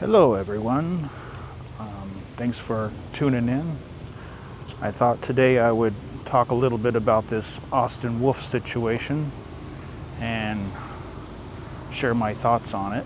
Hello everyone, thanks for tuning in. I thought today I would talk a little bit about this Austin Wolf situation and share my thoughts on it.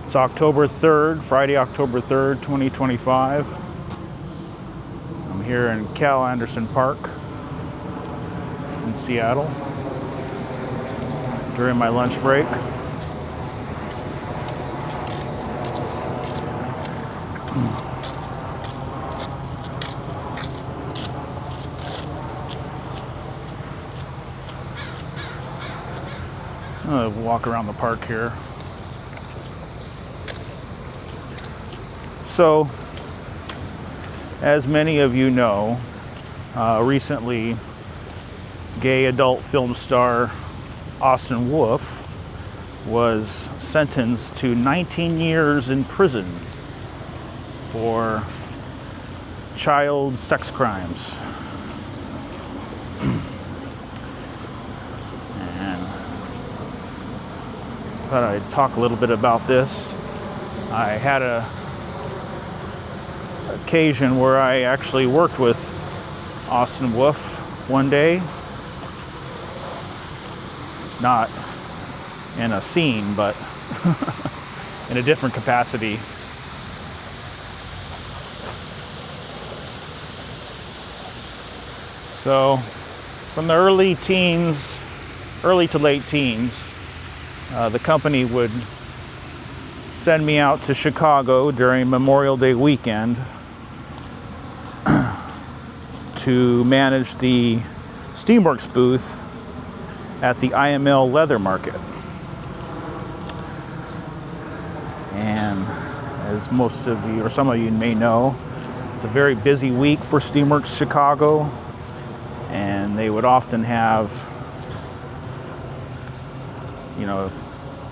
It's October 3rd, Friday, October 3rd, 2025. I'm here in Cal Anderson Park in Seattle during my lunch break. I'm gonna walk around the park here. So, as many of you know, recently gay adult film star Austin Wolf was sentenced to 19 years in prison for child sex crimes. And I thought I'd talk a little bit about this. I had a occasion where I actually worked with Austin Wolf one day. Not in a scene, but in a different capacity. So, from the early to late teens, the company would send me out to Chicago during Memorial Day weekend to manage the Steamworks booth at the IML Leather Market. And as most of you, or some of you may know, it's a very busy week for Steamworks Chicago, and they would often have,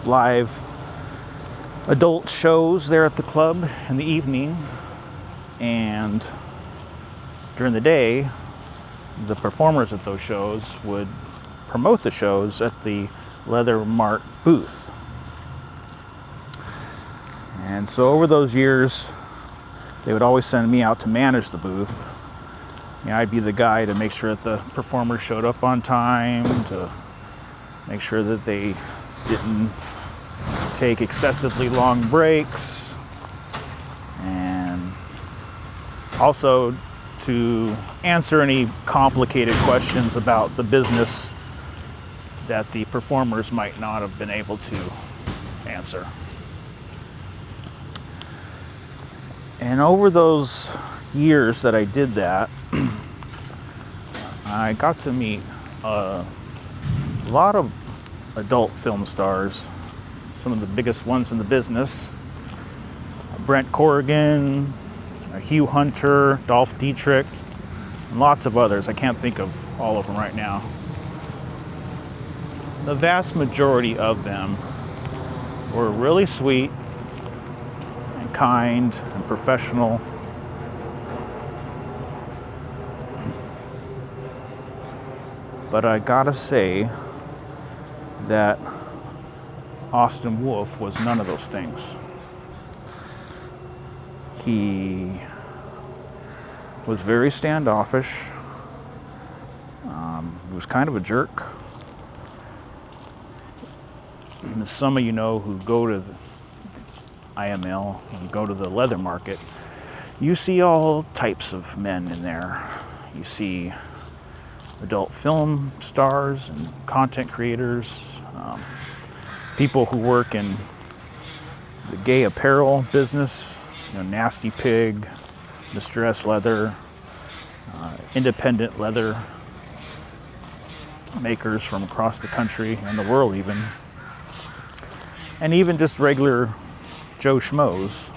live adult shows there at the club in the evening, and during the day, the performers at those shows would promote the shows at the Leather Mart booth. And so over those years, they would always send me out to manage the booth. I'd be the guy to make sure that the performers showed up on time, to make sure that they didn't take excessively long breaks, and also to answer any complicated questions about the business that the performers might not have been able to answer. And over those years that I did that, I got to meet a lot of adult film stars, some of the biggest ones in the business. Brent Corrigan, Hugh Hunter, Dolph Dietrich, and lots of others. I can't think of all of them right now. The vast majority of them were really sweet and kind and professional. But I gotta say that Austin Wolf was none of those things. He was very standoffish. He was kind of a jerk. As some of you know who go to the IML and go to the leather market, you see all types of men in there. You see adult film stars and content creators, people who work in the gay apparel business, Nasty Pig, Distress Leather, independent leather makers from across the country and the world even. And even just regular Joe Schmoes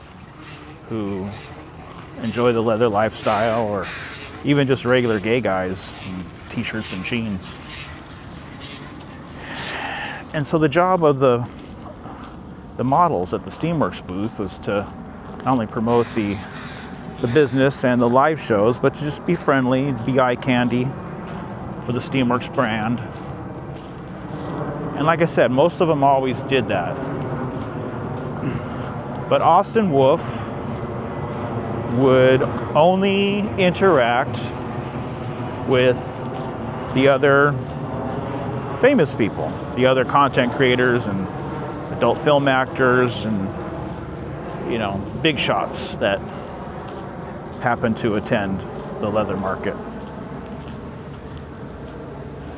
who enjoy the leather lifestyle, or even just regular gay guys in t-shirts and jeans. And so the job of the models at the Steamworks booth was to not only promote the business and the live shows, but to just be friendly, be eye candy for the Steamworks brand. And like I said, most of them always did that. But Austin Wolf would only interact with the other famous people, the other content creators and adult film actors and, big shots that happen to attend the leather market.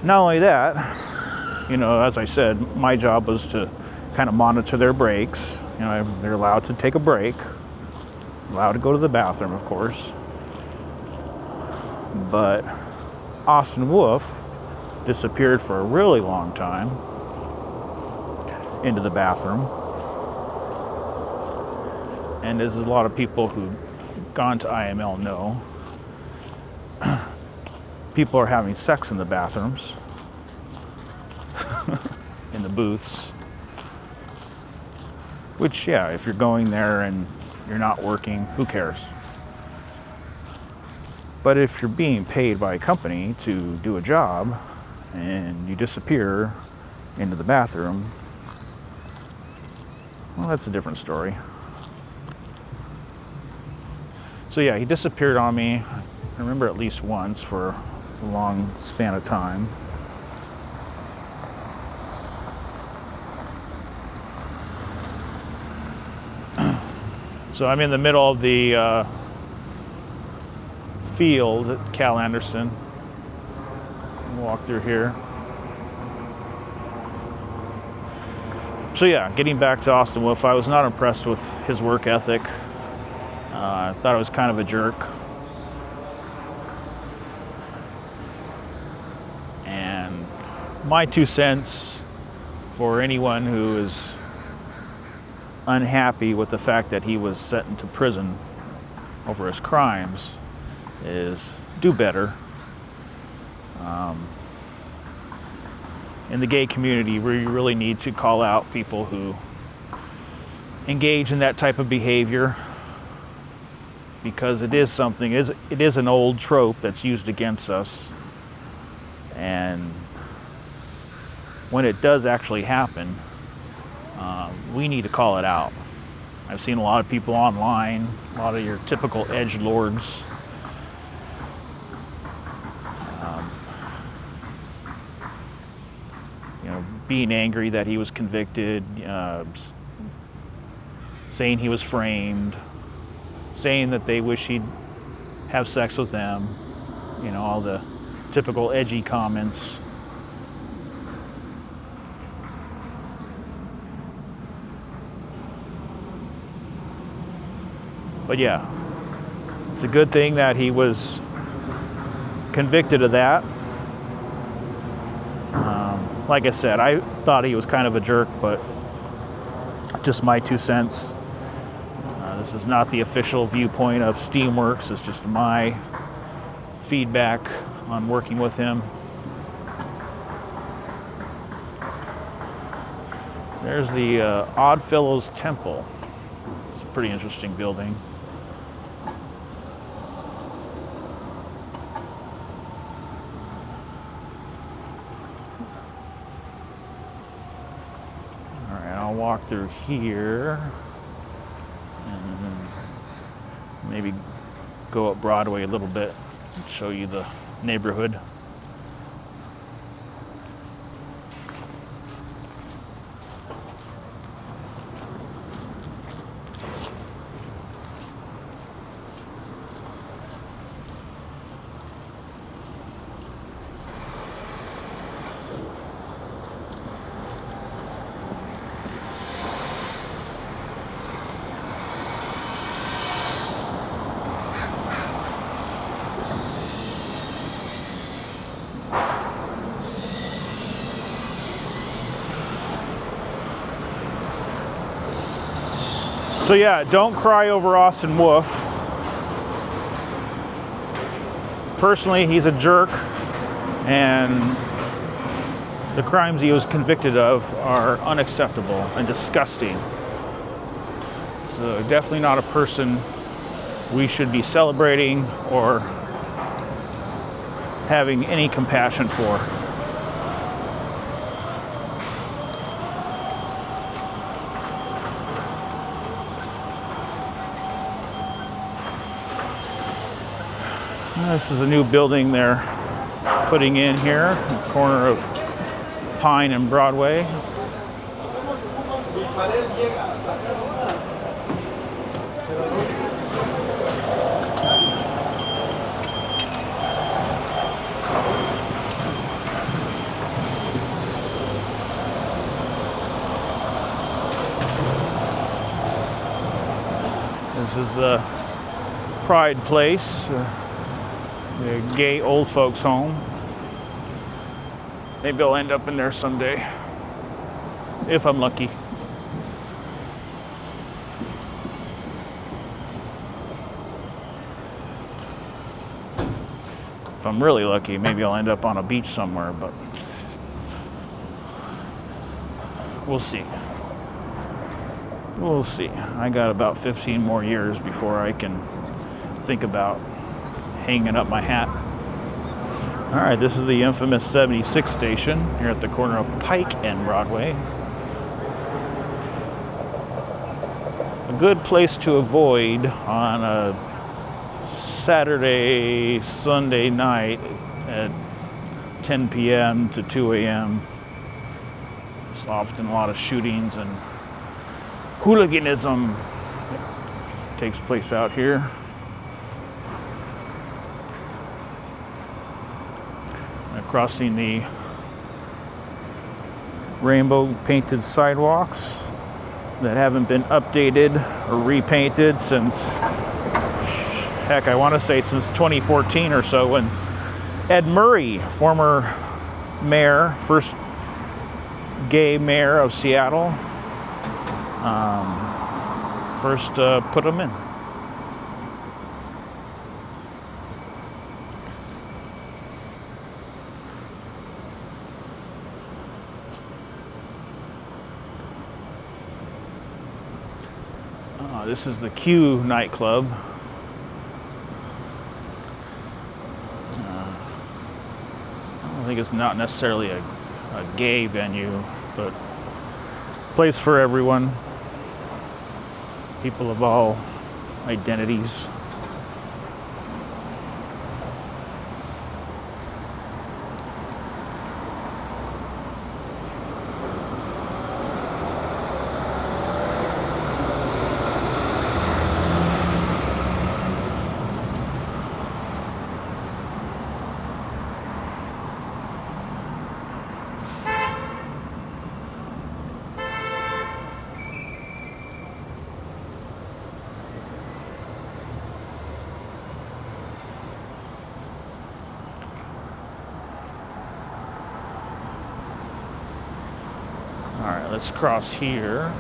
Not only that, as I said, my job was to kind of monitor their breaks. They're allowed to take a break, allowed to go to the bathroom, of course. But Austin Wolf disappeared for a really long time into the bathroom. And as a lot of people who've gone to IML know, people are having sex in the bathrooms, in the booths. Which, yeah, if you're going there and you're not working, who cares? But if you're being paid by a company to do a job and you disappear into the bathroom, well, that's a different story. So yeah, he disappeared on me. I remember at least once for a long span of time. So I'm in the middle of the field at Cal Anderson. Walk through here. So yeah, getting back to Austin Wolf, I was not impressed with his work ethic. I thought it was kind of a jerk. And my 2 cents for anyone who is unhappy with the fact that he was sent into prison over his crimes is do better. In the gay community, we really need to call out people who engage in that type of behavior, because it is something, it is an old trope that's used against us. And when it does actually happen, we need to call it out. I've seen a lot of people online, a lot of your typical edgelords, being angry that he was convicted, saying he was framed, saying that they wish he'd have sex with them, all the typical edgy comments. But yeah, it's a good thing that he was convicted of that. Like I said, I thought he was kind of a jerk, but just my 2 cents. This is not the official viewpoint of Steamworks. It's just my feedback on working with him. There's the Oddfellows Temple. It's a pretty interesting building. Walk through here and maybe go up Broadway a little bit, show you the neighborhood. So yeah, don't cry over Austin Wolf. Personally, he's a jerk, and the crimes he was convicted of are unacceptable and disgusting. So definitely not a person we should be celebrating or having any compassion for. This is a new building they're putting in here, at the corner of Pine and Broadway. This is the Pride Place, the gay old folks' home. Maybe I'll end up in there someday, if I'm lucky. If I'm really lucky, maybe I'll end up on a beach somewhere, but we'll see. We'll see. I got about 15 more years before I can think about hanging up my hat. All right, this is the infamous 76 station here at the corner of Pike and Broadway. A good place to avoid on a Saturday, Sunday night at 10 p.m. to 2 a.m. There's often a lot of shootings and hooliganism takes place out here. Crossing the rainbow painted sidewalks that haven't been updated or repainted since, heck, I want to say since 2014 or so, when Ed Murray, former mayor, first gay mayor of Seattle, first put them in. This is the Q nightclub. I don't think it's not necessarily a gay venue, but place for everyone. People of all identities. All right, let's cross here.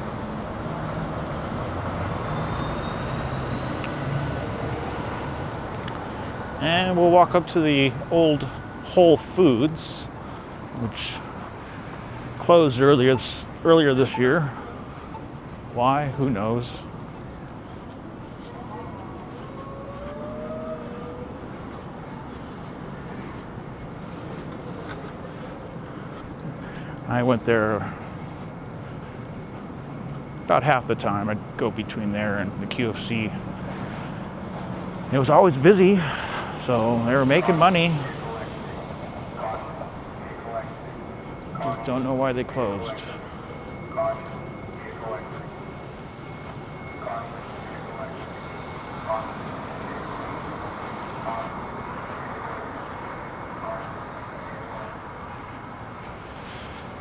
And we'll walk up to the old Whole Foods, which closed earlier this year. Why? Who knows? I went there about half the time. I'd go between there and the QFC. It was always busy, so they were making money. Just don't know why they closed.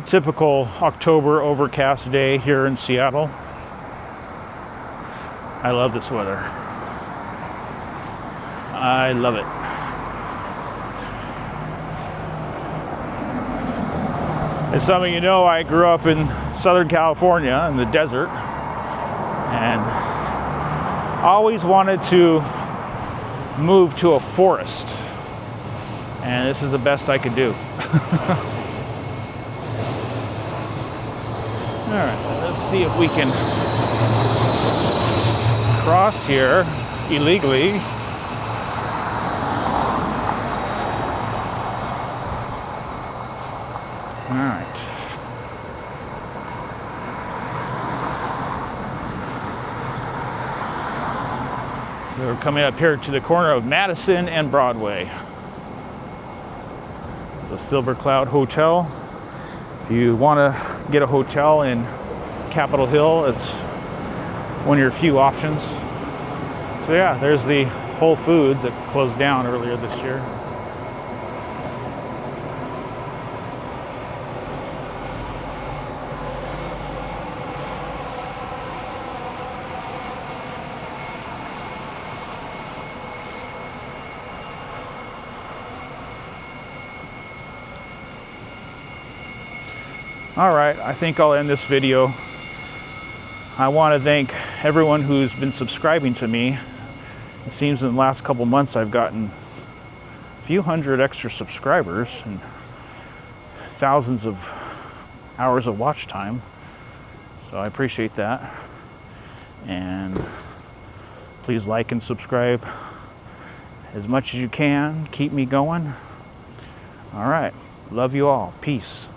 Typical October overcast day here in Seattle. I love this weather. I love it. As some of you know, I grew up in Southern California in the desert and always wanted to move to a forest. And this is the best I could do. All right, let's see if we can cross here illegally. All right. So we're coming up here to the corner of Madison and Broadway. It's a Silver Cloud Hotel. If you want to get a hotel in Capitol Hill, it's one of your few options. So yeah, there's the Whole Foods that closed down earlier this year. All right, I think I'll end this video. I want to thank everyone who's been subscribing to me. It seems in the last couple months I've gotten a few hundred extra subscribers and thousands of hours of watch time. So I appreciate that. And please like and subscribe as much as you can. Keep me going. All right, love you all. Peace.